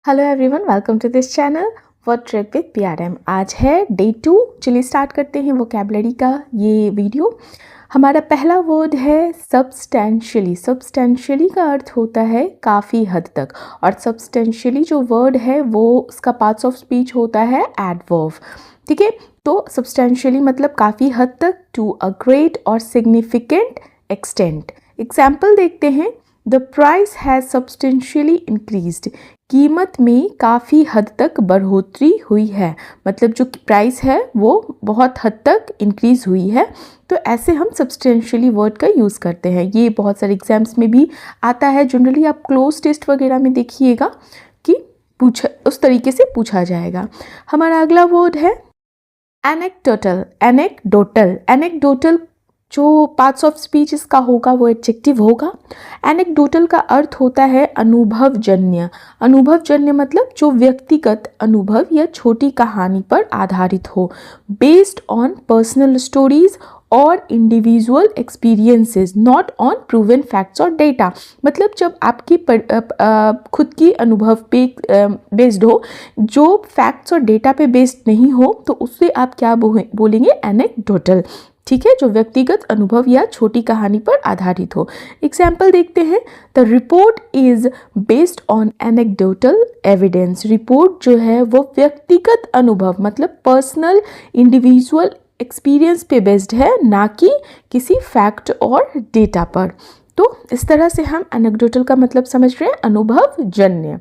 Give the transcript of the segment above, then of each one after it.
Hello everyone, welcome to this channel word trick with PRM। आज है day 2। चलिए start करते हैं वोकैबुलरी का ये वीडियो। हमारा पहला वर्ड है सब्सटेंशियली। सब्सटेंशियली का अर्थ होता है काफ़ी हद तक, और सब्सटेंशियली जो वर्ड है वो उसका पार्ट्स ऑफ स्पीच होता है एडवर्ब। ठीक है, तो सब्सटेंशियली मतलब काफ़ी हद तक, टू अ ग्रेट और सिग्निफिकेंट एक्सटेंट। एग्जाम्पल देखते हैं। The price has substantially increased. कीमत में काफ़ी हद तक बढ़ोतरी हुई है, मतलब जो प्राइस है वो बहुत हद तक इंक्रीज़ हुई है। तो ऐसे हम सब्सटेंशियली वर्ड का यूज़ करते हैं। ये बहुत सारे एग्जाम्स में भी आता है। जनरली आप क्लोज टेस्ट वगैरह में देखिएगा कि उस तरीके से पूछा जाएगा। हमारा अगला वर्ड है एनेक्डोटल। एनेक्डोटल एनेक्डोटल जो पार्ट्स ऑफ स्पीच इसका होगा वो एडजेक्टिव होगा। एनेक्डोटल का अर्थ होता है अनुभवजन्य। अनुभवजन्य मतलब जो व्यक्तिगत अनुभव या छोटी कहानी पर आधारित हो, बेस्ड ऑन पर्सनल स्टोरीज और individual experiences, not on proven facts और डेटा। मतलब जब आपकी खुद की अनुभव पे बेस्ड हो, जो फैक्ट्स और डेटा पे बेस्ड नहीं हो, तो उससे आप क्या बोलेंगे? एनेक्डोटल। ठीक है, जो व्यक्तिगत अनुभव या छोटी कहानी पर आधारित हो। एग्जाम्पल देखते हैं। The report is based on anecdotal evidence. Report जो है वो व्यक्तिगत अनुभव मतलब पर्सनल इंडिविजुअल एक्सपीरियंस पे बेस्ड है, ना कि किसी फैक्ट और डेटा पर। तो इस तरह से हम एनेक्डोटल का मतलब समझ रहे हैं, अनुभवजन्य।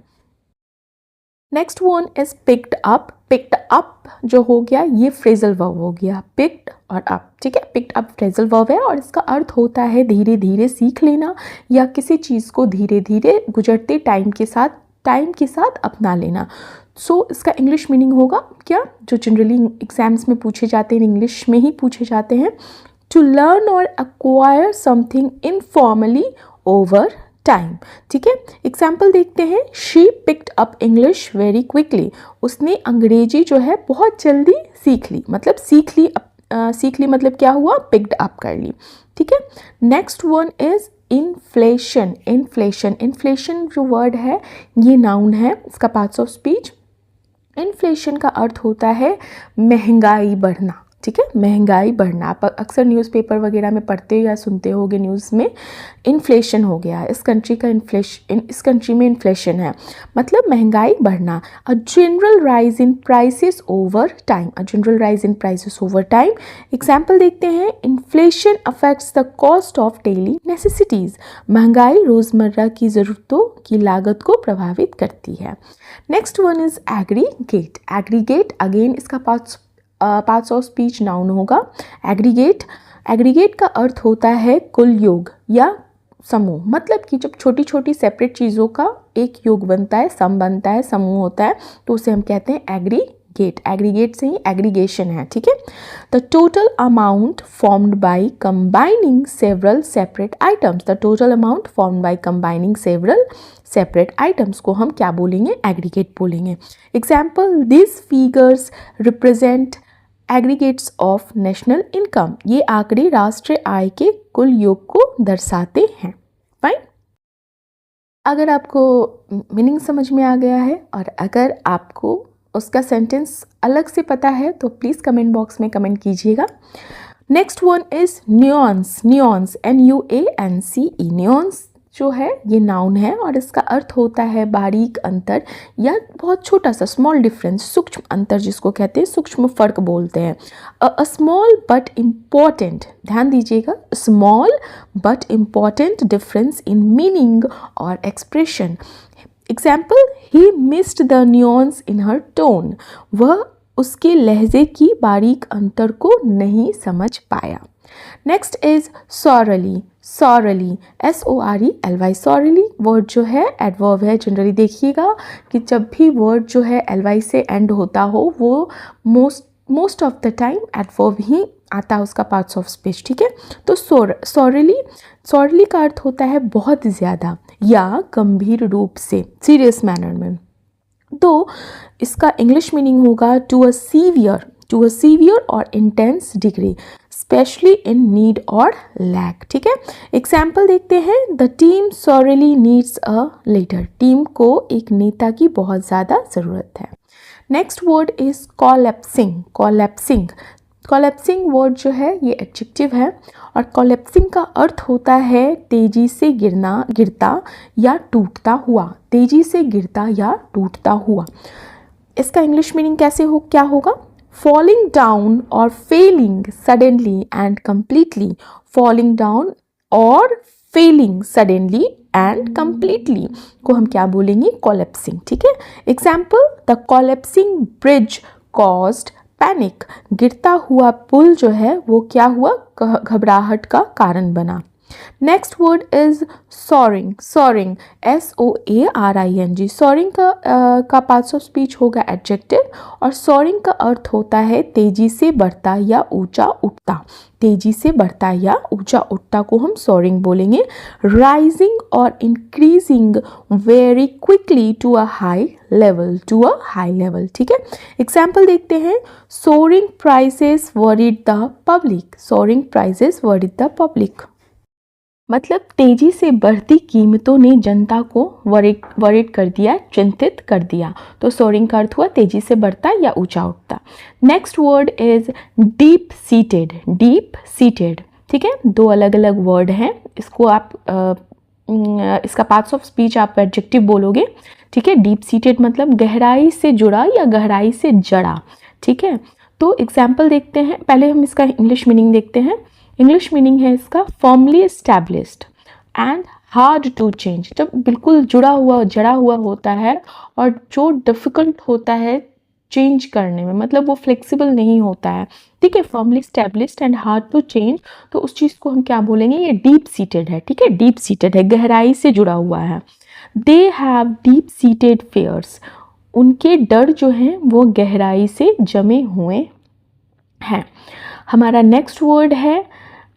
Next one is picked up. Picked up जो हो गया ये फ्रेजल वर्ब हो गया, पिक्ड और अप। ठीक है, पिक्ड अप फ्रेजल वर्ब है और इसका अर्थ होता है धीरे धीरे सीख लेना या किसी चीज़ को धीरे धीरे गुजरते टाइम के साथ अपना लेना। सो इसका इंग्लिश मीनिंग होगा क्या, जो जनरली एग्जाम्स में पूछे जाते हैं, इंग्लिश में ही पूछे जाते हैं। टू लर्न और acquire something informally over time. ठीक है, एग्जाम्पल देखते हैं। She picked up English very quickly. उसने अंग्रेजी जो है बहुत जल्दी सीख ली, मतलब सीख ली मतलब क्या हुआ? पिक्ड अप कर ली। ठीक है, next one is inflation. Inflation जो वर्ड है ये नाउन है, इसका पार्ट्स ऑफ स्पीच। इन्फ्लेशन का अर्थ होता है महंगाई बढ़ना। ठीक है, महंगाई बढ़ना। आप अक्सर न्यूज़पेपर वगैरह में पढ़ते या सुनते होगे न्यूज़ में, इन्फ्लेशन हो गया, इस कंट्री में इन्फ्लेशन है, मतलब महंगाई बढ़ना। A general rise in prices over time. A general rise in prices over time. Example देखते हैं। Inflation affects the cost of daily necessities. महंगाई रोज़मर्रा की ज़रूरतों की लागत को प्रभावित करती है। Next one is aggregate. Aggregate again इसका पार्ट्स ऑफ स्पीच नाउन होगा। एग्रीगेट का अर्थ होता है कुल योग या समूह, मतलब कि जब छोटी छोटी सेपरेट चीज़ों का एक योग बनता है, सम बनता है, समूह होता है, तो उसे हम कहते हैं एग्रीगेट। एग्रीगेट से ही एग्रीगेशन है। ठीक है, the total amount formed by combining several separate items. The total amount formed by combining several separate items को हम क्या बोलेंगे? एग्रीगेट बोलेंगे। Example, this figures represent aggregates of national income. ये आंकड़े राष्ट्रीय आय के कुल योग को दर्शाते हैं। फाइन। अगर आपको मीनिंग समझ में आ गया है और अगर आपको उसका सेंटेंस अलग से पता है तो प्लीज़ कमेंट बॉक्स में कमेंट कीजिएगा। Next one is nuance. Nuance NUANCE। Nuance जो है ये नाउन है और इसका अर्थ होता है बारीक अंतर या बहुत छोटा सा स्मॉल डिफरेंस, सूक्ष्म अंतर जिसको कहते हैं, सूक्ष्म फर्क बोलते हैं। अ स्मॉल बट इम्पॉर्टेंट, ध्यान दीजिएगा, small but important difference in meaning और expression. Example, he missed the nuance in her tone. वह उसके लहजे की बारीक अंतर को नहीं समझ पाया। Next is sorely. Sorely SORELY। Sorely word जो है एडवर्ब है। जनरली देखिएगा कि जब भी वर्ड जो है LY से एंड होता हो वो most of the time adverb ही आता है, उसका पार्ट्स ऑफ स्पीच। ठीक है, तो सॉरली का अर्थ होता है बहुत ज़्यादा या गंभीर रूप से, सीरियस मैनर में। तो इसका इंग्लिश मीनिंग होगा टू अ सीवियर और intense degree. Specially in need और लैक। ठीक है, एग्जाम्पल देखते हैं। The team sorely needs a leader. Team को एक नेता की बहुत ज़्यादा ज़रूरत है। Next word is collapsing. Collapsing, collapsing word जो है ये एडजेक्टिव है और कोलैप्सिंग का अर्थ होता है तेजी से गिरना, गिरता या टूटता हुआ। तेजी से गिरता या टूटता हुआ। इसका इंग्लिश मीनिंग कैसे हो, क्या होगा? फॉलिंग डाउन और failing suddenly and completely. Falling down और फेलिंग सडनली एंड कंप्लीटली को हम क्या बोलेंगे? कोलैप्सिंग। ठीक है, example, the collapsing bridge caused panic. गिरता हुआ पुल जो है वो क्या हुआ? घबराहट का कारण बना। Next word is soaring. Soaring, SOARING। Soaring का पार्ट्स ऑफ स्पीच होगा एडजेक्टिव और सॉरिंग का अर्थ होता है तेजी से बढ़ता या ऊंचा उठता। तेजी से बढ़ता या ऊंचा उठता को हम सॉरिंग बोलेंगे। राइजिंग और increasing very quickly to a high level, to a high level. ठीक है, एग्जाम्पल देखते हैं। Soaring prices worried the public. Soaring prices worried the public मतलब तेजी से बढ़ती कीमतों ने जनता को वरीड कर दिया, चिंतित कर दिया। तो सोरिंग का अर्थ हुआ तेजी से बढ़ता या ऊंचा उठता। Next word is deep seated. Deep seated, ठीक है, दो अलग अलग वर्ड हैं। इसको आप इसका पार्ट्स ऑफ स्पीच आप एडजेक्टिव बोलोगे। ठीक है, डीप सीटेड मतलब गहराई से जुड़ा या गहराई से जड़ा। ठीक है, तो एग्जाम्पल देखते हैं। पहले हम इसका इंग्लिश मीनिंग देखते हैं। इंग्लिश मीनिंग है इसका firmly established and hard to change. जब बिल्कुल जुड़ा हुआ, जड़ा हुआ होता है और जो डिफ़िकल्ट होता है चेंज करने में, मतलब वो फ्लेक्सिबल नहीं होता है। ठीक है, firmly established and hard to change, तो उस चीज़ को हम क्या बोलेंगे? ये डीप सीटेड है। ठीक है, डीप सीटेड है, गहराई से जुड़ा हुआ है। They have deep seated fears. उनके डर जो हैं वो गहराई से जमे हुए हैं। हमारा नेक्स्ट वर्ड है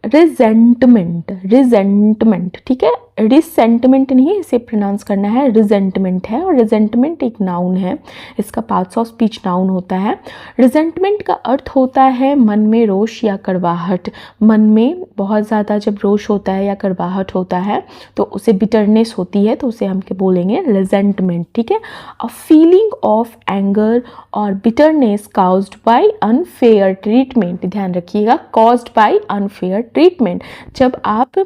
रिजेंटमेंट। रिजेंटमेंट, ठीक है, रिसेंटमेंट नहीं, इसे प्रोनाउंस करना है, रिजेंटमेंट है। और रिजेंटमेंट एक नाउन है, इसका पार्ट्स ऑफ स्पीच नाउन होता है। रिजेंटमेंट का अर्थ होता है मन में रोष या कड़वाहट। मन में बहुत ज़्यादा जब रोष होता है या कड़वाहट होता है तो उसे बिटरनेस होती है, तो उसे हम क्या बोलेंगे? रिजेंटमेंट। ठीक है, अ फीलिंग ऑफ एंगर और bitterness caused bye unfair treatment. ध्यान रखिएगा, काउज्ड बाय अनफेयर ट्रीटमेंट। जब आप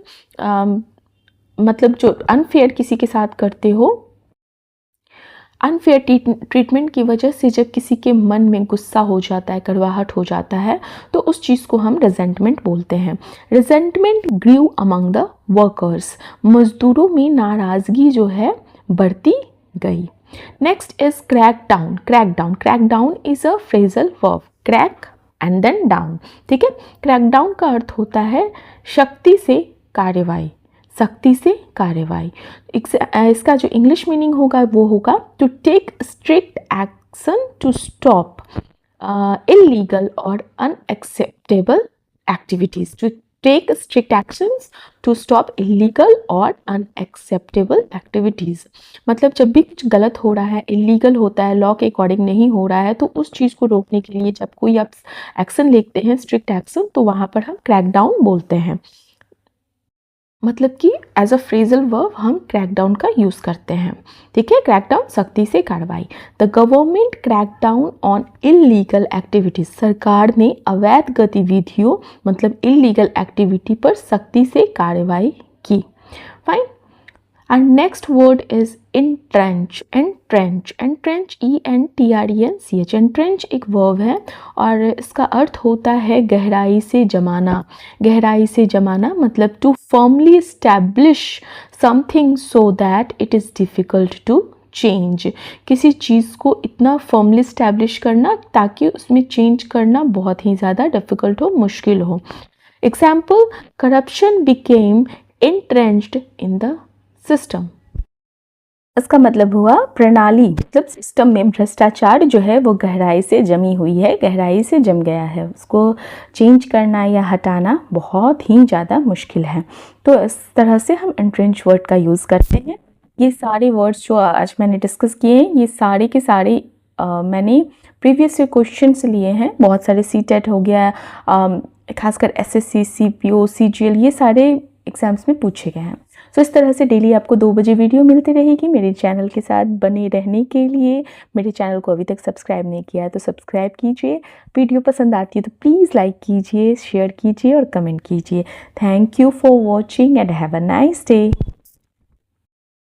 मतलब जो अनफेयर किसी के साथ करते हो, अनफेयर ट्रीटमेंट की वजह से जब किसी के मन में गुस्सा हो जाता है, कड़वाहट हो जाता है, तो उस चीज़ को हम रिजेंटमेंट बोलते हैं। Resentment grew among the workers. मजदूरों में नाराज़गी जो है बढ़ती गई। Next is crack down. Crack down, crack down is a phrasal verb. Crack and then down. ठीक है, क्रैक डाउन का अर्थ होता है शक्ति से कार्रवाई। सख्ती से कार्रवाई। इसका जो इंग्लिश मीनिंग होगा वो होगा to take strict action to stop illegal और unacceptable activities. To take strict actions to stop illegal और अनएक्सेप्टेबल एक्टिविटीज़ मतलब जब भी कुछ गलत हो रहा है, इलीगल होता है, लॉ के अकॉर्डिंग नहीं हो रहा है, तो उस चीज़ को रोकने के लिए जब कोई आप एक्शन लेते हैं, स्ट्रिक्ट एक्शन, तो वहाँ पर हम क्रैकडाउन बोलते हैं। मतलब कि एज अ फ्रेजल वर्ब हम क्रैकडाउन का यूज़ करते हैं। ठीक है, क्रैकडाउन सख्ती से कार्रवाई। The government crackdown on illegal activities. सरकार ने अवैध गतिविधियों मतलब इलीगल एक्टिविटी पर सख्ती से कार्रवाई की। Fine. And next word is entrench। entrench, entrench, ENTRENCH। entrench एक वर्ब है और इसका अर्थ होता है गहराई से जमाना। गहराई से जमाना मतलब to firmly establish something so that it is difficult to change। किसी चीज़ को इतना फर्मली स्टैब्लिश करना ताकि उसमें चेंज करना बहुत ही ज़्यादा डिफ़िकल्ट हो, मुश्किल हो। Example, corruption became entrenched in the system। इसका मतलब हुआ प्रणाली मतलब सिस्टम में भ्रष्टाचार जो है वो गहराई से जमी हुई है, गहराई से जम गया है, उसको चेंज करना या हटाना बहुत ही ज़्यादा मुश्किल है। तो इस तरह से हम एंट्रेंच वर्ड का यूज़ करते हैं। ये सारे वर्ड्स जो आज मैंने डिस्कस किए हैं, ये सारे के सारे मैंने प्रीवियस क्वेश्चन से लिए हैं। बहुत सारे सीटेट हो गया, खासकर एसएससी, सीपीओ, सीजीएल ये सारे एग्ज़ाम्स में पूछे गए हैं। सो इस तरह से डेली आपको 2 बजे वीडियो मिलती रहेगी। मेरे चैनल के साथ बने रहने के लिए मेरे चैनल को अभी तक सब्सक्राइब नहीं किया है तो सब्सक्राइब कीजिए। वीडियो पसंद आती है तो प्लीज़ लाइक कीजिए, शेयर कीजिए और कमेंट कीजिए। Thank you for watching and have a nice day.